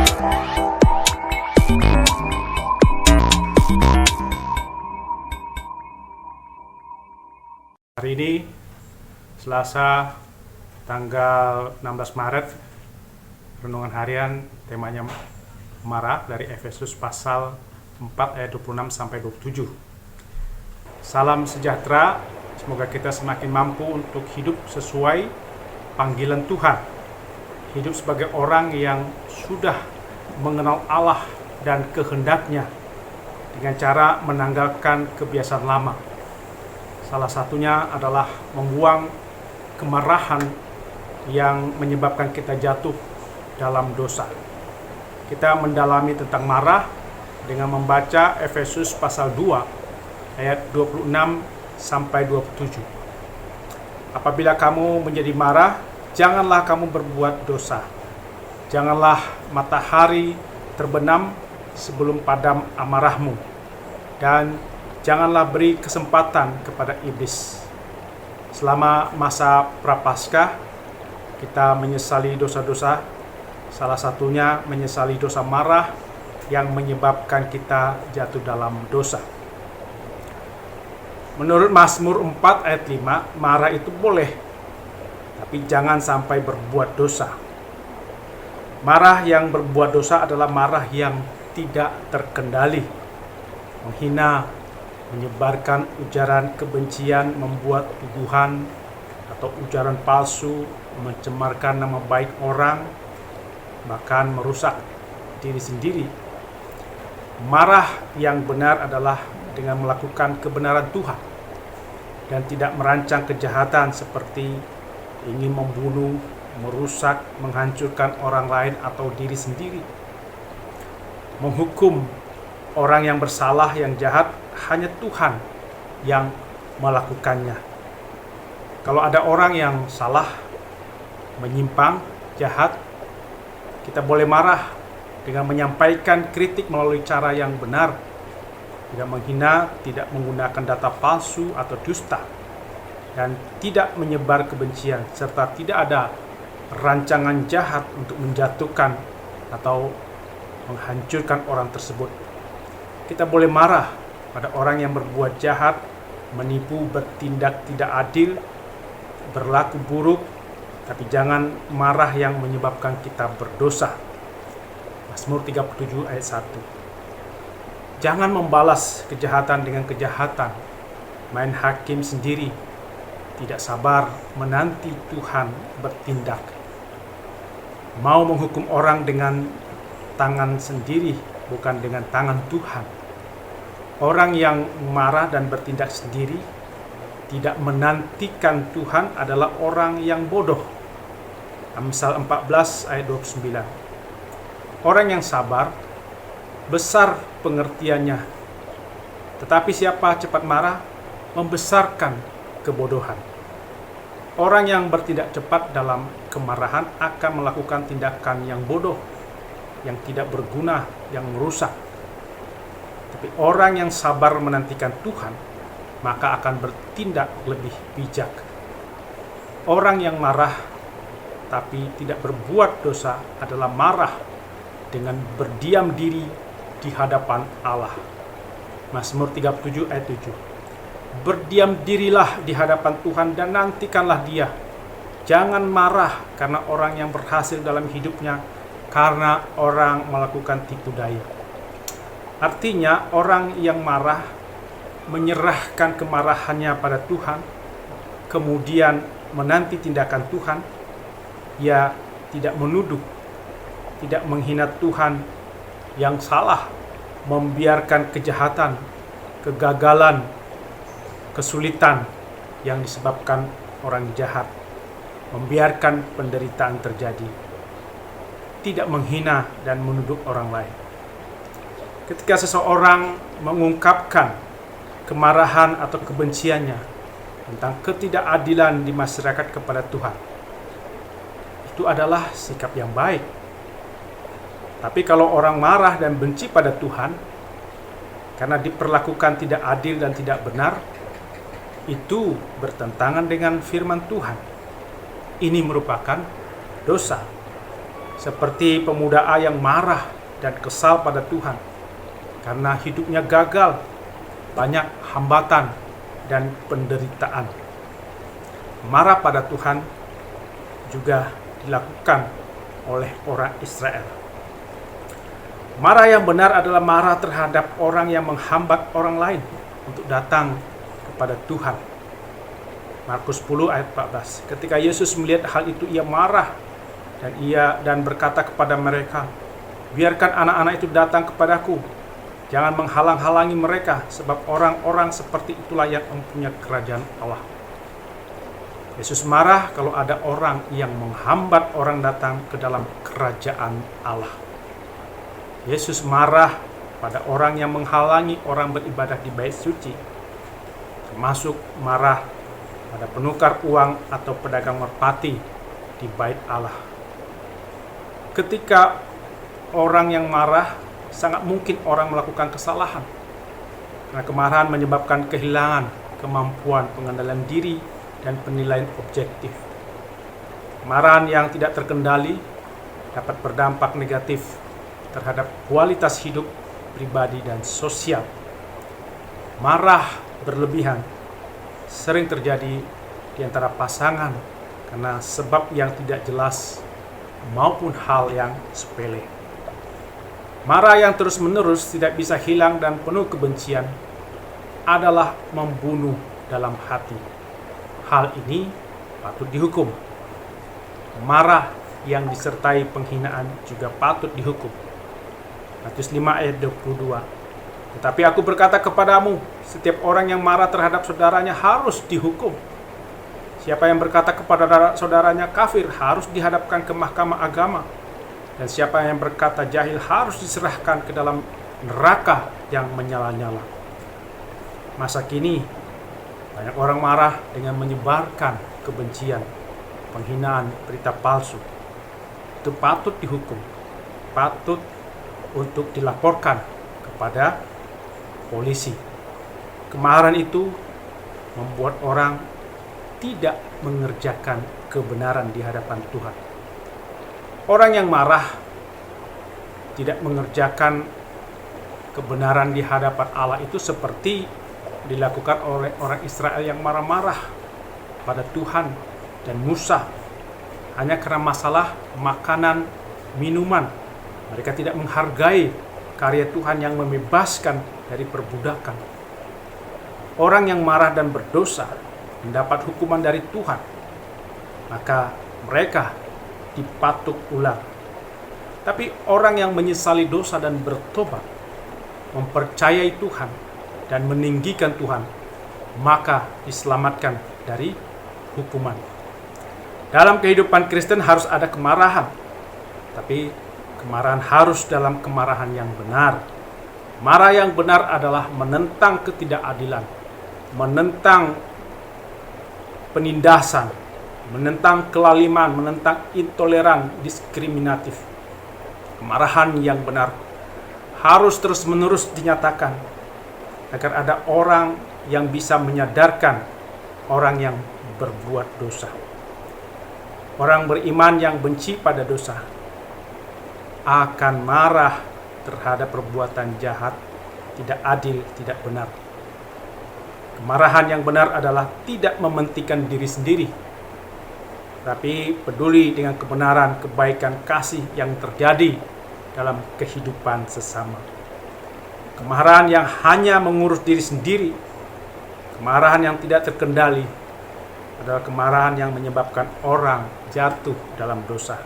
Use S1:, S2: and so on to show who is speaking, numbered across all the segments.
S1: Hari ini, Selasa, tanggal 16 Maret, renungan harian temanya marah dari Efesus pasal 4 ayat 26 sampai 27. Salam sejahtera, semoga kita semakin mampu untuk hidup sesuai panggilan Tuhan. Hidup sebagai orang yang sudah mengenal Allah dan kehendaknya dengan cara menanggalkan kebiasaan lama. Salah satunya adalah membuang kemarahan yang menyebabkan kita jatuh dalam dosa. Kita mendalami tentang marah dengan membaca Efesus pasal 2 ayat 26 sampai 27. Apabila kamu menjadi marah, janganlah kamu berbuat dosa. Janganlah matahari terbenam sebelum padam amarahmu, dan janganlah beri kesempatan kepada iblis. Selama masa Prapaskah, kita menyesali dosa-dosa, salah satunya menyesali dosa marah yang menyebabkan kita jatuh dalam dosa. Menurut Mazmur 4 ayat 5, marah itu boleh, tapi jangan sampai berbuat dosa. Marah yang berbuat dosa adalah marah yang tidak terkendali, menghina, menyebarkan ujaran kebencian, membuat tuduhan atau ujaran palsu, mencemarkan nama baik orang, bahkan merusak diri sendiri. Marah yang benar adalah dengan melakukan kebenaran Tuhan dan tidak merancang kejahatan seperti ingin membunuh, merusak, menghancurkan orang lain atau diri sendiri. Menghukum orang yang bersalah, yang jahat, hanya Tuhan yang melakukannya. Kalau ada orang yang salah, menyimpang, jahat, kita boleh marah dengan menyampaikan kritik melalui cara yang benar, tidak menghina, tidak menggunakan data palsu atau dusta, dan tidak menyebar kebencian, serta tidak ada rancangan jahat untuk menjatuhkan atau menghancurkan orang tersebut. Kita boleh marah pada orang yang berbuat jahat, menipu, bertindak tidak adil, berlaku buruk, tapi jangan marah yang menyebabkan kita berdosa. Mazmur 37 ayat 1. Jangan membalas kejahatan dengan kejahatan, main hakim sendiri, tidak sabar menanti Tuhan bertindak. Mau menghukum orang dengan tangan sendiri, bukan dengan tangan Tuhan. Orang yang marah dan bertindak sendiri, tidak menantikan Tuhan, adalah orang yang bodoh. Amsal 14 ayat 29. Orang yang sabar, besar pengertiannya. Tetapi siapa cepat marah, membesarkan kebodohan. Orang yang bertindak cepat dalam kemarahan akan melakukan tindakan yang bodoh, yang tidak berguna, yang merusak. Tapi orang yang sabar menantikan Tuhan, maka akan bertindak lebih bijak. Orang yang marah tapi tidak berbuat dosa adalah marah dengan berdiam diri di hadapan Allah. Mazmur 37 ayat 7. Berdiam dirilah di hadapan Tuhan dan nantikanlah Dia. Jangan marah karena orang yang berhasil dalam hidupnya, karena orang melakukan tipu daya. Artinya, orang yang marah menyerahkan kemarahannya pada Tuhan, kemudian menanti tindakan Tuhan. Ia tidak menuduh, tidak menghina Tuhan yang salah, membiarkan kejahatan, kegagalan, kesulitan yang disebabkan orang jahat, membiarkan penderitaan terjadi, tidak menghina dan menuduh orang lain. Ketika seseorang mengungkapkan kemarahan atau kebenciannya tentang ketidakadilan di masyarakat kepada Tuhan, itu adalah sikap yang baik. Tapi kalau orang marah dan benci pada Tuhan karena diperlakukan tidak adil dan tidak benar, itu bertentangan dengan firman Tuhan. Ini merupakan dosa. seperti pemuda A yang marah dan kesal pada Tuhan karena hidupnya gagal, banyak hambatan dan penderitaan. Marah pada Tuhan juga dilakukan oleh orang Israel. Marah yang benar adalah marah terhadap orang yang menghambat orang lain untuk datang kepada Tuhan. Markus 10 ayat 14. Ketika Yesus melihat hal itu, ia marah dan berkata kepada mereka, "Biarkan anak-anak itu datang kepadaku. Jangan menghalang-halangi mereka, sebab orang-orang seperti itulah yang mempunyai kerajaan Allah." Yesus marah kalau ada orang yang menghambat orang datang ke dalam kerajaan Allah. Yesus marah pada orang yang menghalangi orang beribadah di bait suci, termasuk marah pada penukar uang atau pedagang merpati di bait Allah. Ketika orang yang marah, sangat mungkin orang melakukan kesalahan, karena kemarahan menyebabkan kehilangan kemampuan pengendalian diri dan penilaian objektif. Kemarahan yang tidak terkendali dapat berdampak negatif terhadap kualitas hidup pribadi dan sosial. Marah berlebihan sering terjadi di antara pasangan karena sebab yang tidak jelas maupun hal yang sepele. Marah yang terus-menerus tidak bisa hilang dan penuh kebencian adalah membunuh dalam hati. Hal ini patut dihukum. Marah yang disertai penghinaan juga patut dihukum. Matius 5 ayat 22. Tetapi aku berkata kepadamu, setiap orang yang marah terhadap saudaranya harus dihukum. Siapa yang berkata kepada saudaranya kafir harus dihadapkan ke mahkamah agama. Dan siapa yang berkata jahil harus diserahkan ke dalam neraka yang menyala-nyala. Masa kini, banyak orang marah dengan menyebarkan kebencian, penghinaan, berita palsu. Itu patut dihukum, patut untuk dilaporkan kepada polisi. Kemarahan itu membuat orang tidak mengerjakan kebenaran di hadapan Tuhan. Orang yang marah tidak mengerjakan kebenaran di hadapan Allah itu seperti dilakukan oleh orang Israel yang marah-marah pada Tuhan dan Musa hanya karena masalah makanan, minuman. Mereka tidak menghargai karya Tuhan yang membebaskan dari perbudakan. Orang yang marah dan berdosa mendapat hukuman dari Tuhan, maka mereka dipatuk ulang. Tapi orang yang menyesali dosa dan bertobat, mempercayai Tuhan dan meninggikan Tuhan, maka diselamatkan dari hukuman. Dalam kehidupan Kristen harus ada kemarahan, tapi kemarahan harus dalam kemarahan yang benar. Marah yang benar adalah menentang ketidakadilan, menentang penindasan, menentang kelaliman, menentang intoleran, diskriminatif. Kemarahan yang benar harus terus-menerus dinyatakan agar ada orang yang bisa menyadarkan orang yang berbuat dosa. Orang beriman yang benci pada dosa akan marah terhadap perbuatan jahat, tidak adil, tidak benar. Kemarahan yang benar adalah tidak mementingkan diri sendiri, tapi peduli dengan kebenaran, kebaikan, kasih yang terjadi dalam kehidupan sesama. Kemarahan yang hanya mengurus diri sendiri, kemarahan yang tidak terkendali, adalah kemarahan yang menyebabkan orang jatuh dalam dosa.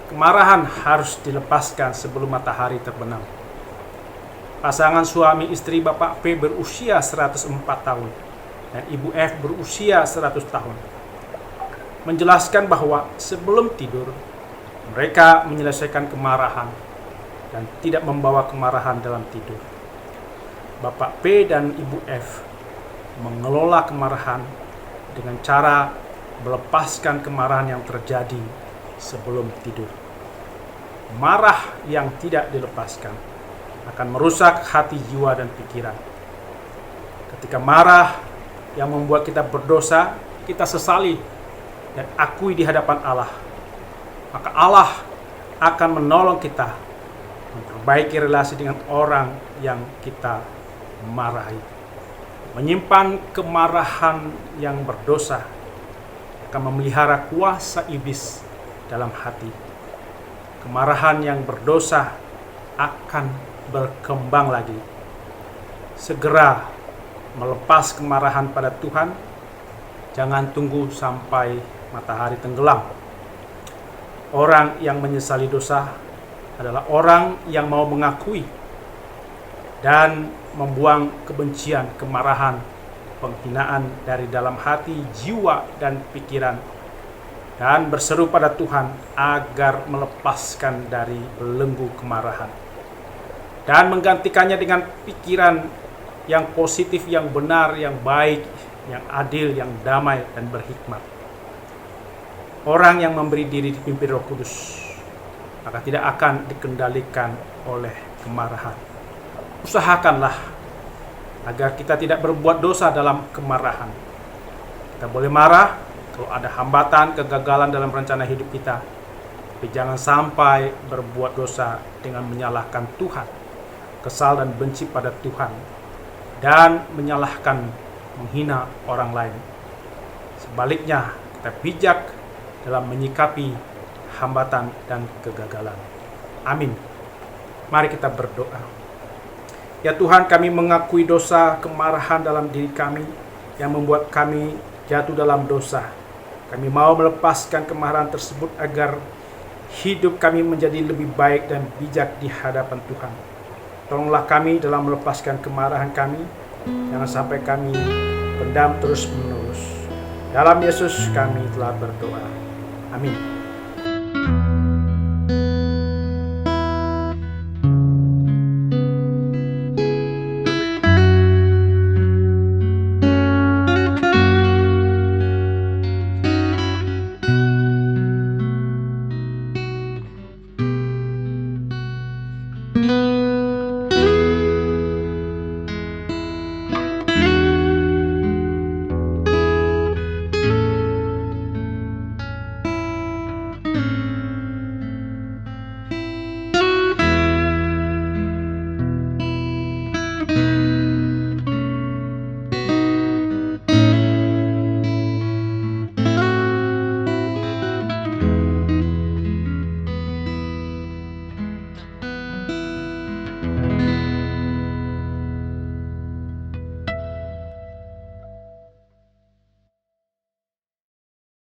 S1: Kemarahan harus dilepaskan sebelum matahari terbenam. Pasangan suami istri Bapak P berusia 104 tahun dan Ibu F berusia 100 tahun. Menjelaskan bahwa sebelum tidur, mereka menyelesaikan kemarahan dan tidak membawa kemarahan dalam tidur. Bapak P dan Ibu F mengelola kemarahan dengan cara melepaskan kemarahan yang terjadi sebelum tidur. Marah yang tidak dilepaskan akan merusak hati, jiwa, dan pikiran. Ketika marah yang membuat kita berdosa, kita sesali dan akui di hadapan Allah. Maka Allah akan menolong kita memperbaiki relasi dengan orang yang kita marahi. Menyimpan kemarahan yang berdosa akan memelihara kuasa iblis dalam hati. Kemarahan yang berdosa akan berkembang lagi. Segera melepas kemarahan pada Tuhan. Jangan tunggu sampai matahari tenggelam. Orang yang menyesali dosa adalah orang yang mau mengakui dan membuang kebencian, kemarahan, penghinaan dari dalam hati, jiwa, dan pikiran, dan berseru pada Tuhan agar melepaskan dari belenggu kemarahan dan menggantikannya dengan pikiran yang positif, yang benar, yang baik, yang adil, yang damai, dan berhikmat. Orang yang memberi diri dipimpin Roh Kudus maka tidak akan dikendalikan oleh kemarahan. Usahakanlah agar kita tidak berbuat dosa dalam kemarahan. Kita boleh marah kalau ada hambatan, kegagalan dalam rencana hidup kita, tapi jangan sampai berbuat dosa dengan menyalahkan Tuhan, kesal dan benci pada Tuhan, dan menyalahkan, menghina orang lain. Sebaliknya, kita bijak dalam menyikapi hambatan dan kegagalan. Amin. Mari kita berdoa. Ya Tuhan, kami mengakui dosa kemarahan dalam diri kami yang membuat kami jatuh dalam dosa. Kami mau melepaskan kemarahan tersebut agar hidup kami menjadi lebih baik dan bijak di hadapan Tuhan. Tolonglah kami dalam melepaskan kemarahan kami. Jangan sampai kami pendam terus-menerus. Dalam Yesus kami telah berdoa. Amin.